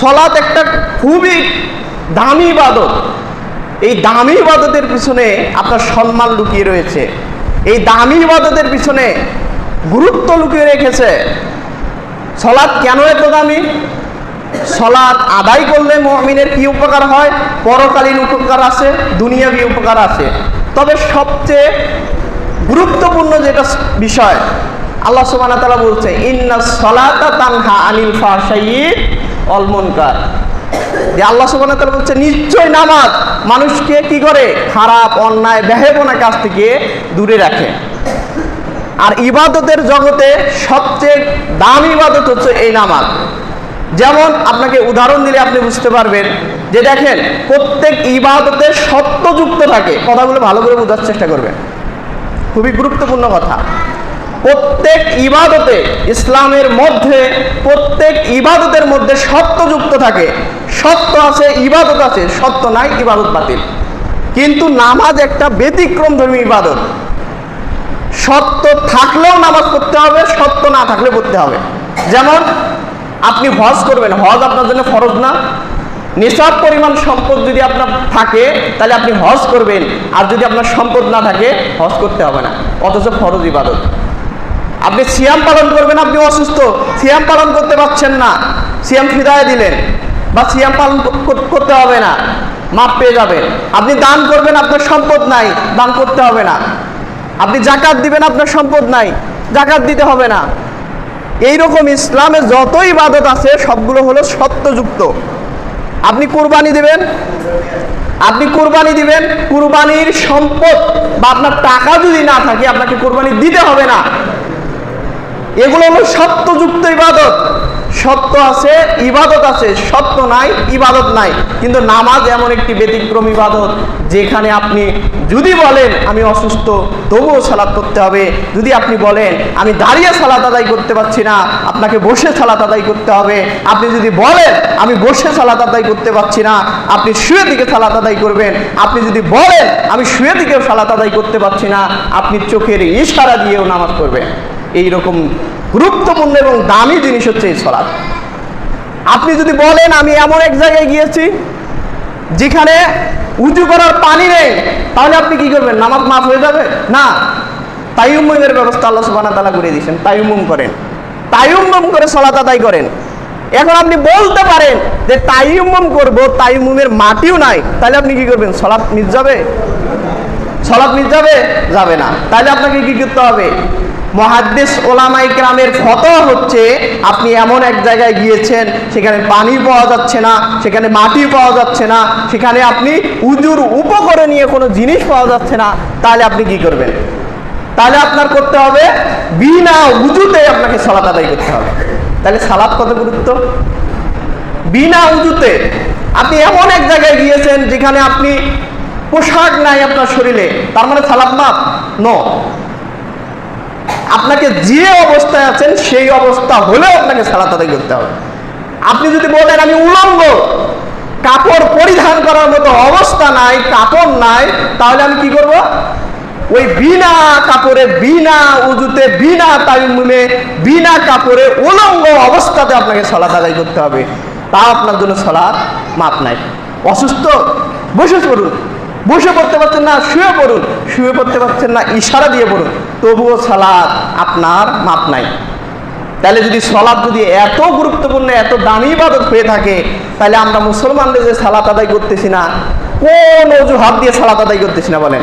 সালাত একটা খুবই দামি ইবাদত। এই দামি ইবাদতের পিছনে আপনার সম্মান লুকিয়ে রয়েছে, এই দামি ইবাদতের পিছনে গুরুত্ব লুকিয়ে রেখেছে। সালাত কেন এত দামি? সালাত আদায় করলে মুমিনের কি উপকার হয়? পরকালীন উপকার আছে, দুনিয়াবী উপকার আছে। তবে সবচেয়ে গুরুত্বপূর্ণ যেটা বিষয়, আল্লাহ সুবহানাহু ওয়া তাআলা বলছে ইন্নাস সালাতা তানহা আনিল ফাহশাই ওয়াল মুনকার। যে আল্লাহ সুবহানাহু ওয়া তাআলা বলছে নিশ্চয় নামাজ মানুষকে কি করে? খারাপ, অন্যায়, বেহেবনা কাজ থেকে দূরে রাখে। আর ইবাদতের জগতে সবচেয়ে দামি ইবাদত হচ্ছে এই নামাজ। যেমন আপনাকে উদাহরণ দিলে আপনি বুঝতে পারবেন যে দেখেন, প্রত্যেক ইবাদতে সত্যযুক্ত থাকে। কথাগুলো ভালো করে বোঝার চেষ্টা করবেন, খুবই গুরুত্বপূর্ণ কথা। প্রত্যেক ইবাদতে, ইসলামের মধ্যে প্রত্যেক ইবাদতের মধ্যে সত্যযুক্ত থাকে। সত্য আছে, ইবাদত আছে, সত্য নাই, ইবাদত বাতিল। কিন্তু নামাজ একটা ব্যতিক্রমধর্মী ইবাদত। সত্য থাকলেও নামাজ পড়তে হবে, সত্য না থাকলে পড়তে হবে। যেমন আপনি হজ করবেন, হজ আপনার জন্য ফরজ না? নিসাব পরিমাণ সম্পদ যদি আপনার থাকে তাহলে আপনি হজ করবেন, আর যদি আপনার সম্পদ না থাকে হজ করতে হবে না, অথচ ফরজ ইবাদত। আপনি সিয়াম পালন করবেন, আপনি অসুস্থ, সিয়াম পালন করতে পারছেন না, সিয়াম ফিদায় দিলেন, বা সিয়াম পালন করতে হবে না, মাপ পেয়ে যাবেন। আপনি দান করবেন, আপনার সম্পদ নাই, দান করতে হবে না। আপনি জাকাত দিবেন, আপনার সম্পদ নাই, জাকাত দিতে হবে না। এইরকম ইসলামে যত ইবাদত আছে সবগুলো হলো সত্যযুক্ত। আপনি কুরবানি দিবেন, কুরবানির সম্পদ বা আপনার টাকা যদি না থাকে আপনাকে কুরবানি দিতে হবে না। এগুলো হলো সত্যযুক্ত ইবাদত। সত্য আছে, ইবাদত আছে, সত্য নাই, ইবাদত নাই। কিন্তু নামাজ এমন একটি ব্যতিক্রম ইবাদত যেখানে আপনি যদি বলেন আমি অসুস্থ, তবুও সালাত করতে হবে। যদি আপনি বলেন আমি দাঁড়িয়ে সালাত আদায় করতে পারছি না, আপনাকে বসে সালাত আদায় করতে হবে। আপনি যদি বলেন আমি বসে সালাত আদায় করতে পারছি না, আপনি শুয়ে থেকে সালাত আদায় করবেন। আপনি যদি বলেন আমি শুয়ে থেকেও সালাত আদায় করতে পারছি না, আপনি চোখের ইশারা দিয়েও নামাজ পড়বেন। এইরকম গুরুত্বপূর্ণ এবং দামি জিনিস হচ্ছে এই সালাত। আপনি যদি বলেন আমি এমন এক জায়গায় গিয়েছি যেখানে উযু করার পানি নেই, তাহলে আপনি কি করবেন? নামাজ মাফ হয়ে যাবে না। তায়াম্মুমের ব্যবস্থা আল্লাহ সুবহানাহু ওয়া তাআলা করে দিয়েছেন, তায়াম্মুম করেন, তায়াম্মুম করে সালাত আদায় করেন। এখন আপনি বলতে পারেন যে তায়াম্মুম করব, তায়াম্মুমের মাটিও নাই, তাহলে আপনি কি করবেন? সালাত মিস যাবে? সালাত মিস যাবে? যাবে না। তাহলে আপনাকে কি করতে হবে? মুহাদ্দিস ওলামায়ে কেরামের ফতোয়া হচ্ছে আপনি এমন এক জায়গায় গিয়েছেন সেখানে পানি পাওয়া যাচ্ছে না, সেখানে মাটি পাওয়া যাচ্ছে না, সেখানে আপনি উযুর উপকরণীয় কোনো জিনিস পাওয়া যাচ্ছে না, তাহলে আপনি কি করবেন? তাহলে আপনার করতে হবে বিনা উযুতে আপনাকে সালাত আদায় করতে হবে। তাহলে সালাত কত গুরুত্ব! বিনা উযুতে আপনি এমন এক জায়গায় গিয়েছেন যেখানে আপনি পোশাক নাই আপনার শরীরে, তার মানে সালাত মাফ? নো। আপনাকে যে অবস্থায় আছেন সেই অবস্থা হলেও আপনাকে সালাত আদায় করতে হবে। আপনি যদি বলেন আমি উলঙ্গ, কাপড় পরিধান করার মতো অবস্থা নাই, কাপড় নাই, তাহলে আমি কি করব? ওই বিনা কাপড়ে, বিনা উযুতে, বিনা তায়াম্মুমে, বিনা কাপড়ে উলঙ্গ অবস্থাতে আপনাকে সালাত আদায় করতে হবে। তা আপনার জন্য সালাত মাপ নাই। অসুস্থ, বসে পড়ুন, বসে পড়তে পারছেন না শুয়ে পড়ুন, শুয়ে পড়তে পারছেন না ইশারা দিয়ে পড়ুন, তবুও সালাত আপনার মাপ নাই। তাহলে যদি সালাত যদি এত গুরুত্বপূর্ণ, এত দামি ইবাদত হয়ে থাকে, তাহলে আমরা মুসলমানদের যে সালাত আদায় করতেছি না, কোন অজুহাত দিয়ে সালাত আদায় করতেছি না বলেন?